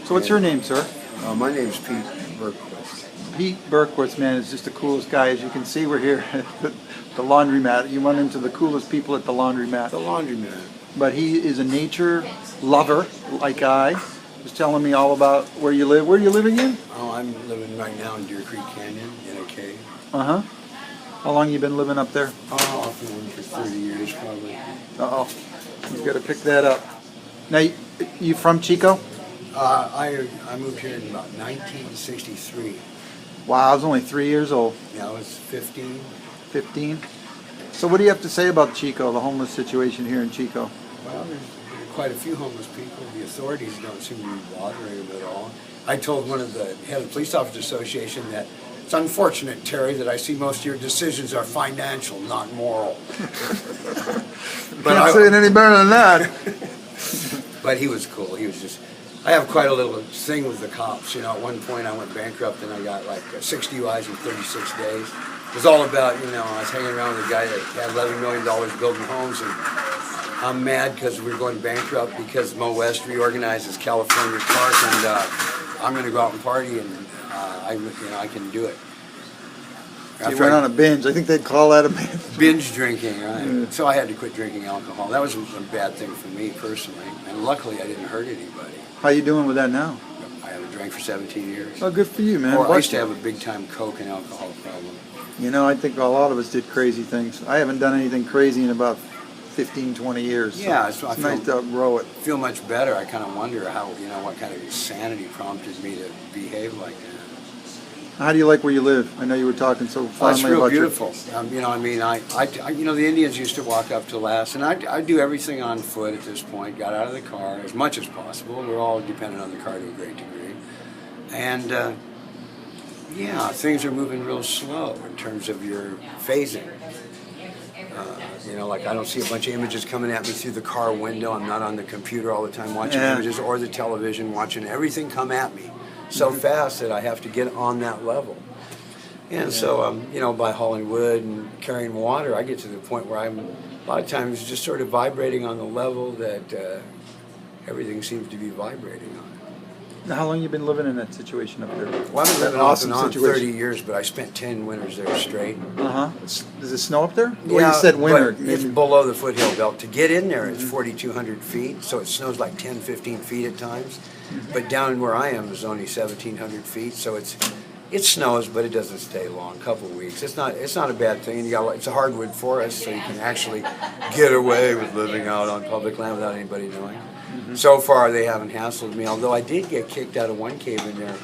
So what's your name, sir? My name's Pete Berquist. Pete Berquist, man, is just the coolest guy. As you can see, we're here at the laundromat. You run into the coolest people at the laundromat. The laundromat. But he is a nature lover, like I. Was telling me all about where you live. Where do you live again? Oh, I'm living right now in Deer Creek Canyon in a cave. Uh-huh. How long you been living up there? Oh, off and on for 30 years probably. Uh-oh. You've got to pick that up. Now, you from Chico? I moved here in about 1963. Wow, I was only 3 years old. Yeah, I was 15. 15. So what do you have to say about Chico, the homeless situation here in Chico? Well, there's quite a few homeless people. The authorities don't seem to be bothering them at all. I told one of the head of the Police Officers Association that it's unfortunate, Terry, that I see most of your decisions are financial, not moral. Can't say it any better than that. But he was cool. He was just. I have quite a little thing with the cops. You know, at one point I went bankrupt and I got like 6 DUIs in 36 days. It was all about, you know, I was hanging around with a guy that had $11 million building homes, and I'm mad because we're going bankrupt because Mo West reorganizes California Park, and I'm going to go out and party, and I can do it. So you went on a binge. I think they'd call that a binge. Binge drinking, right? So I had to quit drinking alcohol. That was a bad thing for me personally, and luckily I didn't hurt anybody. How you doing with that now? I haven't drank for 17 years. Oh, good for you, man. Or I used to have a big time coke and alcohol problem. You know, I think a lot of us did crazy things. I haven't done anything crazy in about 15, 20 years. So Yeah, so it's nice to outgrow it. Feel much better. I kind of wonder how, what kind of insanity prompted me to behave like that. How do you like where you live? I know you were talking so Oh, fondly it's real about beautiful. The Indians used to walk up to Lass, and I do everything on foot at this point. Got out of the car as much as possible. We're all dependent on the car to a great degree, and things are moving real slow in terms of your phasing. Like I don't see a bunch of images coming at me through the car window. I'm not on the computer all the time watching images or the television, watching everything come at me so fast that I have to get on that level. And so, by hauling wood and carrying water, I get to the point where I'm a lot of times just sort of vibrating on the level that everything seems to be vibrating on. Now, how long you been living in that situation up there? Well, I've been living off and on 30 years, but I spent 10 winters there straight. Uh-huh. Does it snow up there? Yeah, Well, you said winter. but it's below the foothill belt. To get in there, it's 4,200 feet, so it snows like 10, 15 feet at times. But down where I am is only 1,700 feet, so it snows, but it doesn't stay long. A couple of weeks. It's not a bad thing. And it's a hardwood forest, so you can actually get away with living out on public land without anybody knowing. So far, they haven't hassled me. Although I did get kicked out of one cave in there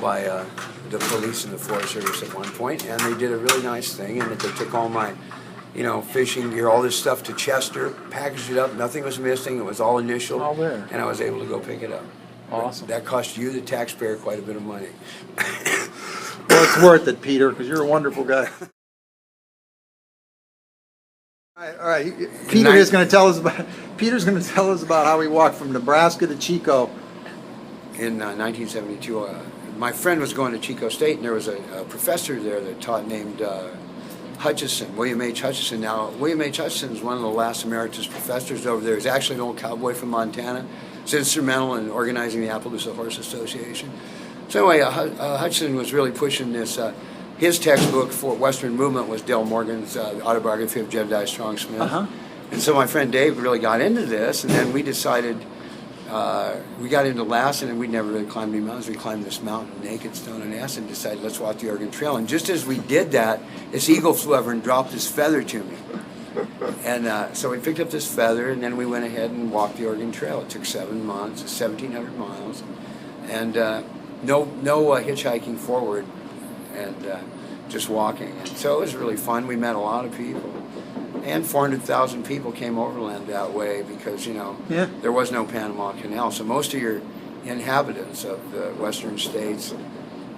by the police and the Forest Service at one point, and they did a really nice thing, and that they took all my fishing gear, all this stuff to Chester, packaged it up, nothing was missing, it was all initial, All there. and I was able to go pick it up. Awesome. That cost you, the taxpayer, quite a bit of money. Well, it's worth it, Peter, because you're a wonderful guy. All right. Peter's going to tell us about how he walked from Nebraska to Chico. In 1972, my friend was going to Chico State, and there was a professor there that taught named Hutchison, William H. Hutchison. Now, William H. Hutchison is one of the last emeritus professors over there. He's actually an old cowboy from Montana. He's instrumental in organizing the Appaloosa Horse Association. So anyway, Hutchison was really pushing this. His textbook for Western Movement was Del Morgan's autobiography of Jedediah Strong Smith. Uh-huh. And so my friend Dave really got into this, and then we decided, we got into Lassen, and we'd never really climbed any mountains. We climbed this mountain, Naked Stone and Ass, and decided, let's walk the Oregon Trail. And just as we did that, this eagle flew over and dropped his feather to me. And so we picked up this feather, and then we went ahead and walked the Oregon Trail. It took 7 months, 1,700 miles, and no hitchhiking forward, and just walking. And so it was really fun. We met a lot of people. And 400,000 people came overland that way because, there was no Panama Canal. So most of your inhabitants of the western states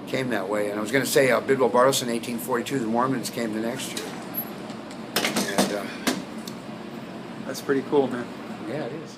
came that way. And I was going to say, Bidwell Bartleson in 1842, the Mormons came the next year. And That's pretty cool, man. yeah, it is.